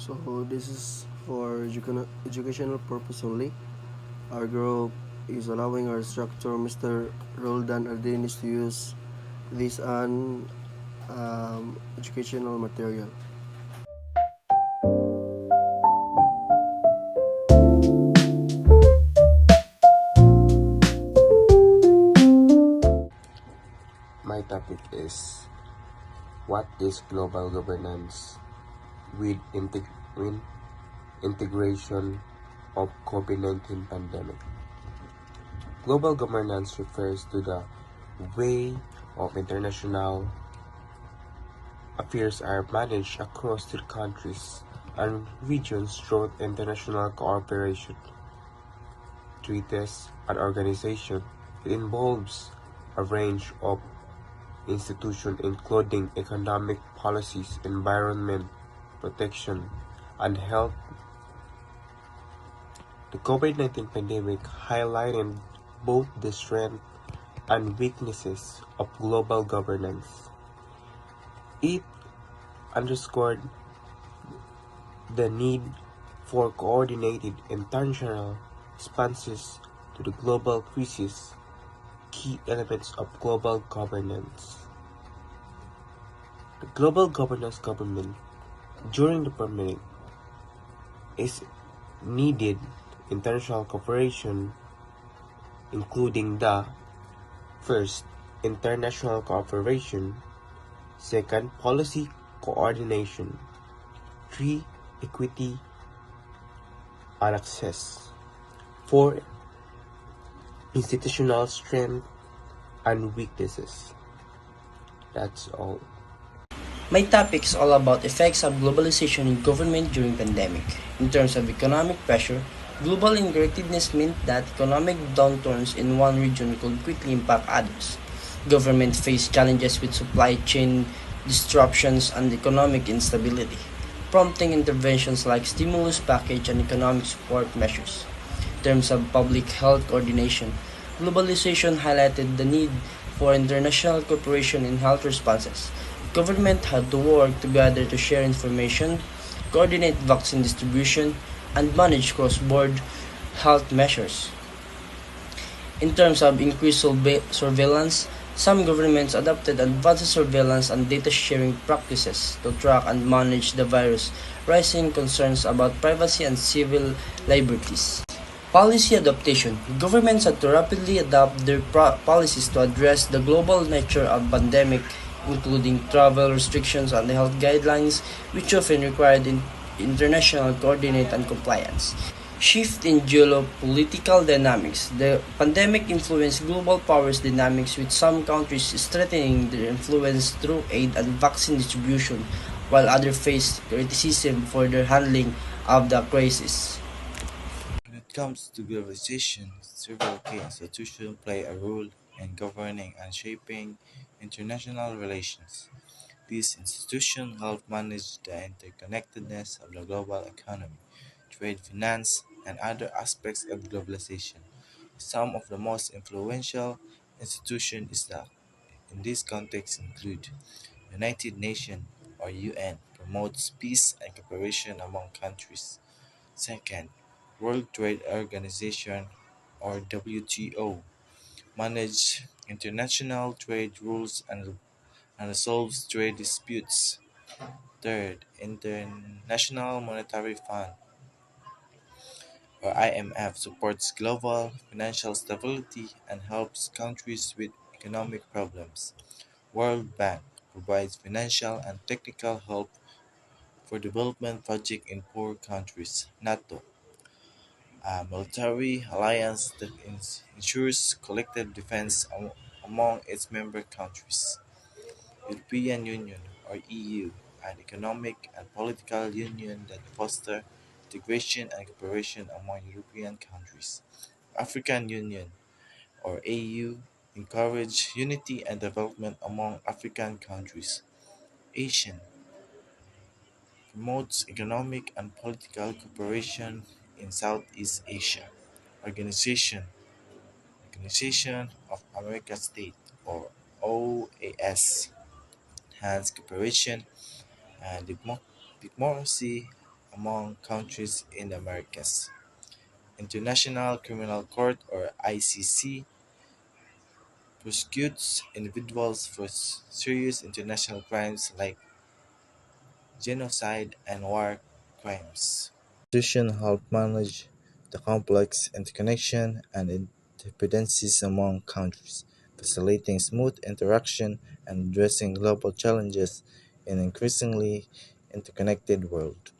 So this is for educational purpose only. Our group is allowing our instructor, Mr. Roldan Ardenis, to use this on educational material. My topic is what is global governance with, with integration of COVID-19 pandemic. Global governance refers to the way of international affairs are managed across the countries and regions through international cooperation, treaties, and organization. It involves a range of institutions including economic policies, environment protection, and health. The COVID-19 pandemic highlighted both the strengths and weaknesses of global governance. It underscored the need for coordinated international responses to the global crisis, key elements of global governance. The global governance government during the pandemic is needed international cooperation, including the first, international cooperation, second, policy coordination, three, equity and access, four, institutional strength and weaknesses. That's all. My topic is all about effects of globalization in government during pandemic. In terms of economic pressure, global interconnectedness meant that economic downturns in one region could quickly impact others. Governments faced challenges with supply chain disruptions and economic instability, prompting interventions like stimulus package and economic support measures. In terms of public health coordination, globalization highlighted the need for international cooperation in health responses. Government had to work together to share information, coordinate vaccine distribution, and manage cross-border health measures. In terms of increased surveillance, some governments adopted advanced surveillance and data sharing practices to track and manage the virus, raising concerns about privacy and civil liberties. Policy adaptation. Governments had to rapidly adapt their policies to address the global nature of pandemic, including travel restrictions and health guidelines, which often required international coordinate and compliance. Shift in geopolitical dynamics. The pandemic influenced global powers dynamics, with some countries strengthening their influence through aid and vaccine distribution, while others faced criticism for their handling of the crisis. When it comes to globalization, several key institutions play a role in governing and shaping international relations. These institutions help manage the interconnectedness of the global economy, trade, finance, and other aspects of globalization. Some of the most influential institutions in this context include United Nations or UN promotes peace and cooperation among countries. Second, World Trade Organization or WTO manage international trade rules and resolves trade disputes. Third, International Monetary Fund or IMF supports global financial stability and helps countries with economic problems. World Bank provides financial and technical help for development projects in poor countries. NATO, a military alliance that ensures collective defense among its member countries. European Union or EU, an economic and political union that fosters integration and cooperation among European countries. African Union or AU encourage unity and development among African countries. Asian promotes economic and political cooperation in Southeast Asia. Organization Organization of American States or OAS enhance cooperation and diplomacy among countries in the Americas. International Criminal Court or ICC prosecutes individuals for serious international crimes like genocide and war crimes. Institutions help manage the complex interconnection and interdependencies among countries, facilitating smooth interaction and addressing global challenges in an increasingly interconnected world.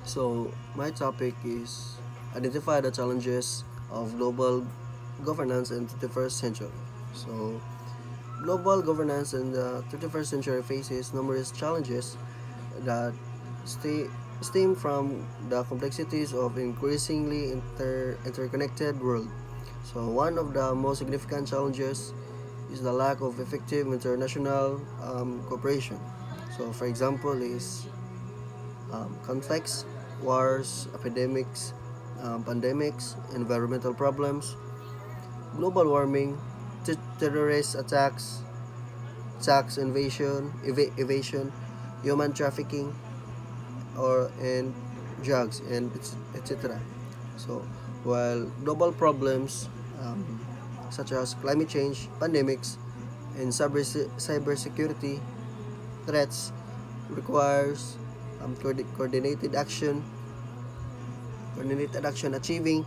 So, my topic is identify the challenges of global governance in the 21st century. So, global governance in the 21st century faces numerous challenges that stay, stem from the complexities of increasingly interconnected world. So, one of the most significant challenges is the lack of effective international cooperation. So, for example, is conflicts, wars, epidemics, pandemics, environmental problems, global warming, terrorist attacks, evasion, human trafficking, or and drugs, and etc. So, while global problems such as climate change, pandemics, and cybersecurity threats requires coordinated action achieving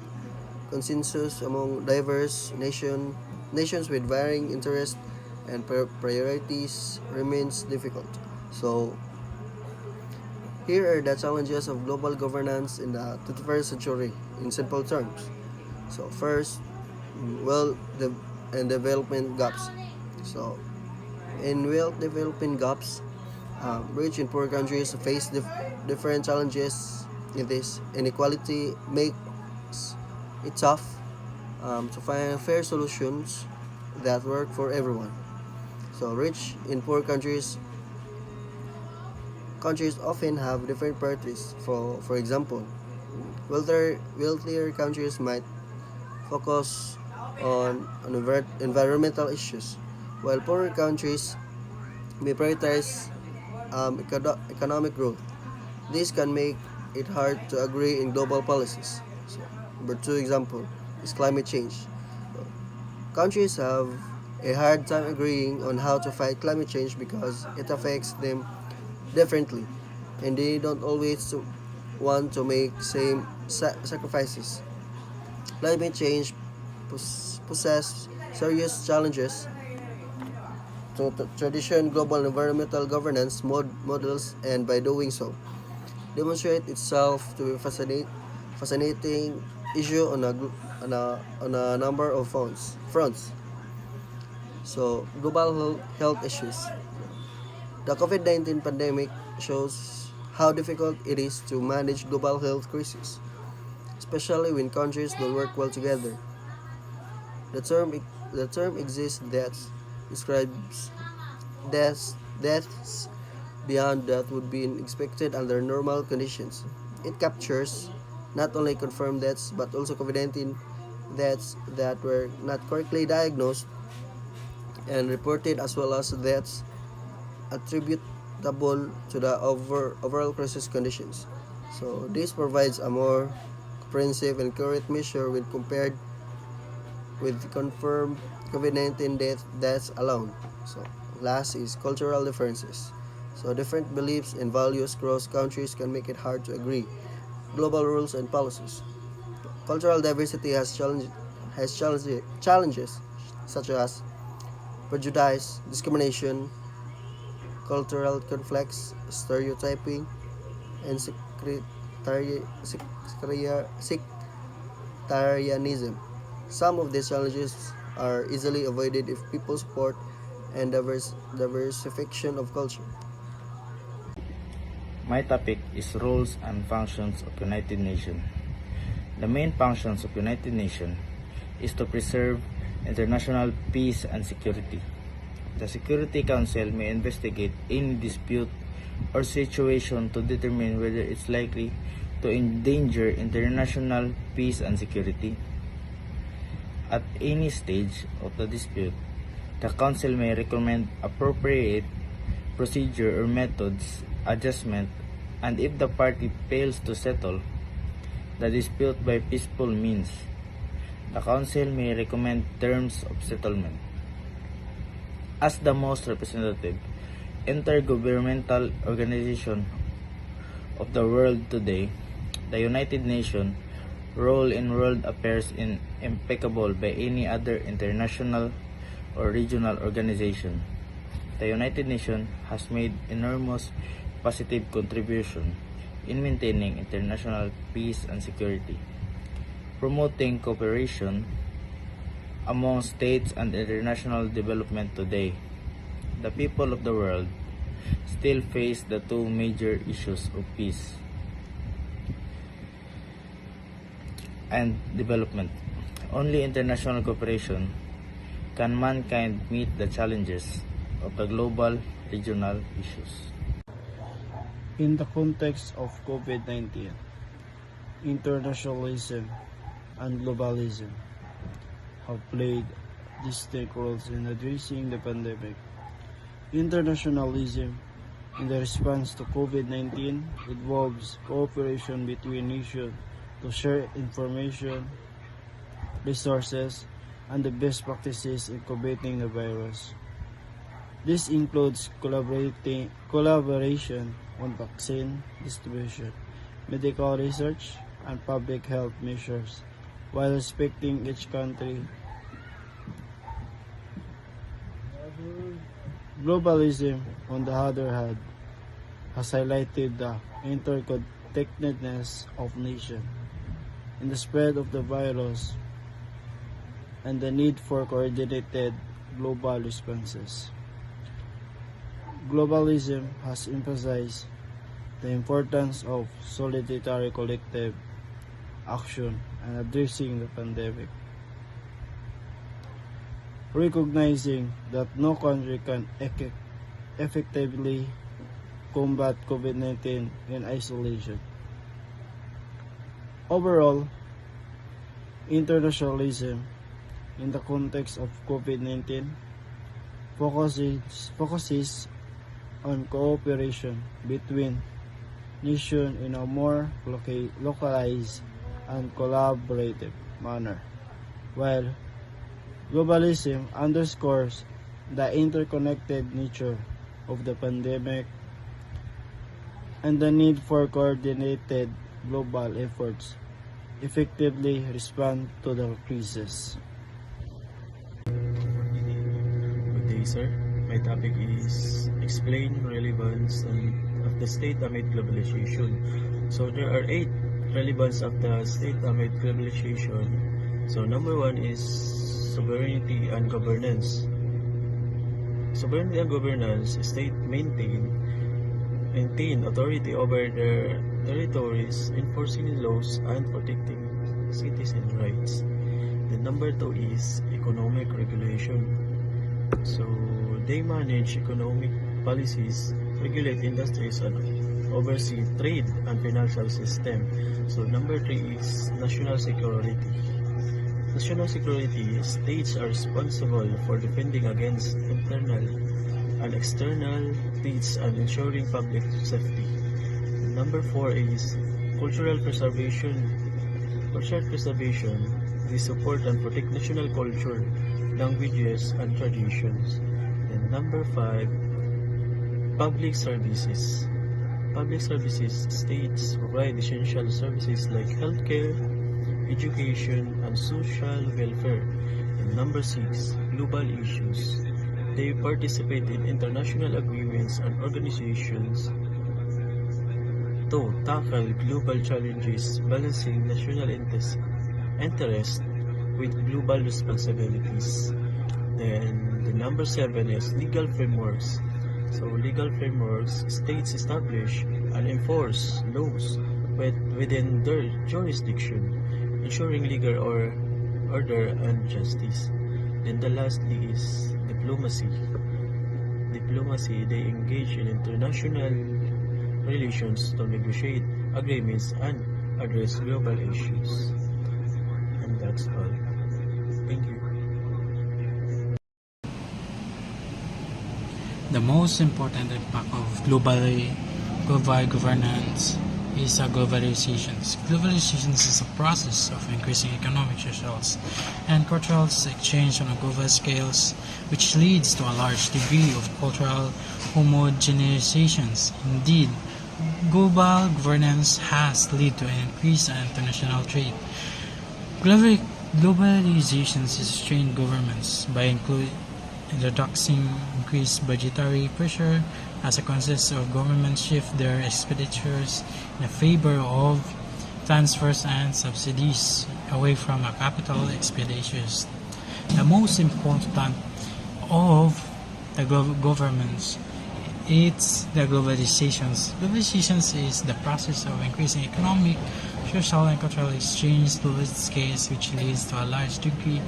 consensus among diverse nations with varying interests and priorities remains difficult. So here are the challenges of global governance in the 21st century in simple terms. So first, wealth and development gaps. So in wealth development gaps, rich and poor countries face different challenges in this. Inequality makes it tough to find fair solutions that work for everyone. So rich and poor countries often have different priorities. For example, wealthier countries might focus on environmental issues, while poorer countries may prioritize economic growth. This can make it hard to agree in global policies. So, number two example is climate change. So, countries have a hard time agreeing on how to fight climate change because it affects them differently, and they don't always want to make same sacrifices. Climate change possesses serious challenges to tradition global environmental governance models, and by doing so demonstrate itself to be fascinating issue on a number of fronts. So global health issues. The COVID-19 pandemic shows how difficult it is to manage global health crisis, especially when countries don't work well together. The term the term exists that describes deaths beyond that would be expected under normal conditions. It captures not only confirmed deaths but also COVID-19 deaths that were not correctly diagnosed and reported, as well as deaths attributable to the overall crisis conditions. So this provides a more comprehensive and accurate measure when compared with confirmed COVID-19 deaths alone. So last is cultural differences. So different beliefs and values across countries can make it hard to agree. Global rules and policies. Cultural diversity challenges such as prejudice, discrimination, cultural conflicts, stereotyping, and sectarianism. Some of these challenges are easily avoided if people support and diversification of culture. My topic is roles and functions of United Nations. The main functions of United Nations is to preserve international peace and security. The Security Council may investigate any dispute or situation to determine whether it's likely to endanger international peace and security. At any stage of the dispute, the Council may recommend appropriate procedure or methods, adjustment, and if the party fails to settle the dispute by peaceful means, the Council may recommend terms of settlement. As the most representative intergovernmental organization of the world today, the United Nations' role in world affairs is impeccable by any other international or regional organization. The United Nations has made enormous positive contribution in maintaining international peace and security, promoting cooperation among states and international development today. The people of the world still face the two major issues of peace and development. Only international cooperation can mankind meet the challenges of the global regional issues. In the context of COVID-19, internationalism and globalism have played distinct roles in addressing the pandemic. Internationalism in the response to COVID-19 involves cooperation between nations to share information, resources, and the best practices in combating the virus. This includes collaboration on vaccine distribution, medical research, and public health measures, while respecting each country. Globalism, on the other hand, has highlighted the interconnectedness of nations in the spread of the virus and the need for coordinated global responses. Globalism has emphasized the importance of solidarity collective action and addressing the pandemic, recognizing that no country can effectively combat COVID-19 in isolation. Overall, internationalism in the context of COVID-19 focuses on cooperation between nations in a more localized and collaborative manner, while globalism underscores the interconnected nature of the pandemic and the need for coordinated global efforts effectively respond to the crisis. Good day, sir. My topic is explain relevance of the state amid globalization. So there are 8 relevance of the state amid globalization. So number 1 is sovereignty and governance. Sovereignty and governance, state maintain authority over their territories, enforcing laws and protecting citizen rights. Then number 2 is economic regulation. So they manage economic policies, regulate industries, and oversee trade and financial system. So number 3 is national security. National security, states are responsible for defending against internal and external threats and ensuring public safety. Number 4 is cultural preservation. Cultural preservation, they support and protect national culture, languages, and traditions. And number 5, public services. Public services, states provide essential services like healthcare, education, and social welfare. And number 6, global issues. They participate in international agreements and organizations to tackle global challenges, balancing national interest with global responsibilities. Then the number 7 is legal frameworks. So legal frameworks, states establish and enforce laws within their jurisdiction, ensuring legal order and justice. Then the lastly is diplomacy. Diplomacy, they engage in international relations to negotiate agreements and address global issues. And that's all. Thank you. The most important impact of global governance is globalization. Globalization is a process of increasing economic, social, and cultural exchange on a global scale, which leads to a large degree of cultural homogeneizations. Indeed, global governance has led to an increase in international trade. Globalization is strained governments by introducing increased budgetary pressure as a consequence of governments shift their expenditures in favor of transfers and subsidies away from capital expenditures. The most important of the governments is the globalizations. Globalizations is the process of increasing economic, social, and cultural exchange to its scales, which leads to a large degree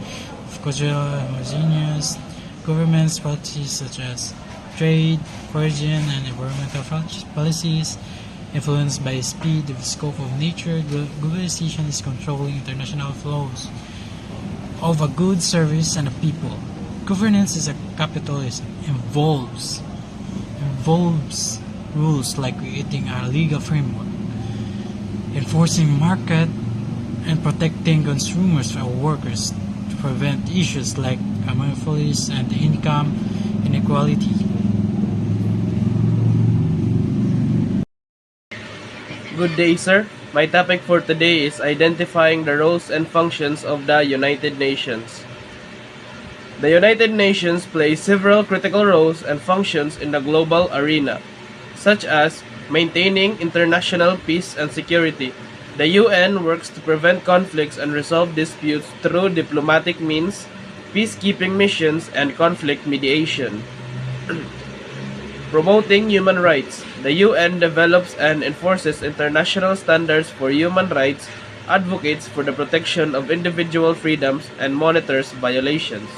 of cultural homogeneous governments policies such as trade, origin, and environmental policies influenced by speed of scope of nature. Globalization is controlling international flows of a good service and a people. Governance is a capitalism involves rules like creating a legal framework, enforcing market, and protecting consumers or workers to prevent issues like monopolies and income inequality. Good day, sir. My topic for today is identifying the roles and functions of the United Nations. The United Nations plays several critical roles and functions in the global arena, such as maintaining international peace and security. The UN works to prevent conflicts and resolve disputes through diplomatic means, peacekeeping missions, and conflict mediation. Promoting human rights. The UN develops and enforces international standards for human rights, advocates for the protection of individual freedoms, and monitors violations.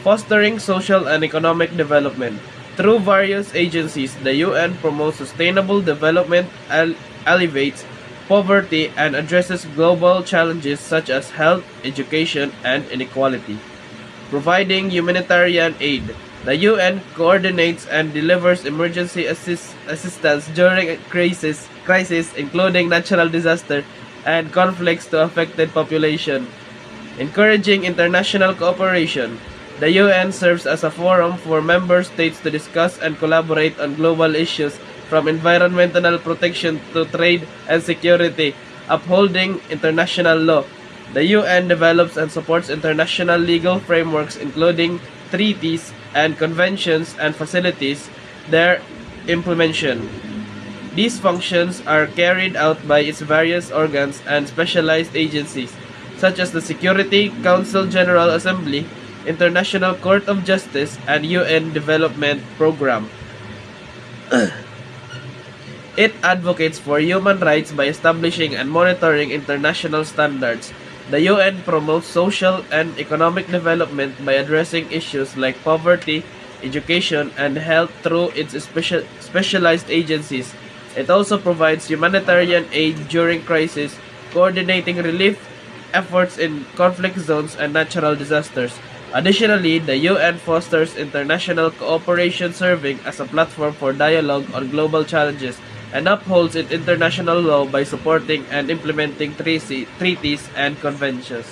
Fostering social and economic development. Through various agencies, the UN promotes sustainable development, alleviates poverty, and addresses global challenges such as health, education, and inequality. Providing humanitarian aid. The UN coordinates and delivers emergency assistance during crisis, including natural disaster and conflicts to affected population. Encouraging international cooperation. The UN serves as a forum for member states to discuss and collaborate on global issues from environmental protection to trade and security, upholding international law. The UN develops and supports international legal frameworks including treaties and conventions and facilities their implementation. These functions are carried out by its various organs and specialized agencies, such as the Security Council General Assembly, International Court of Justice, and UN Development Program. It advocates for human rights by establishing and monitoring international standards. The UN promotes social and economic development by addressing issues like poverty, education, and health through its specialized agencies. It also provides humanitarian aid during crisis, coordinating relief efforts in conflict zones and natural disasters. Additionally, the UN fosters international cooperation, serving as a platform for dialogue on global challenges, and upholds its international law by supporting and implementing treaties and conventions.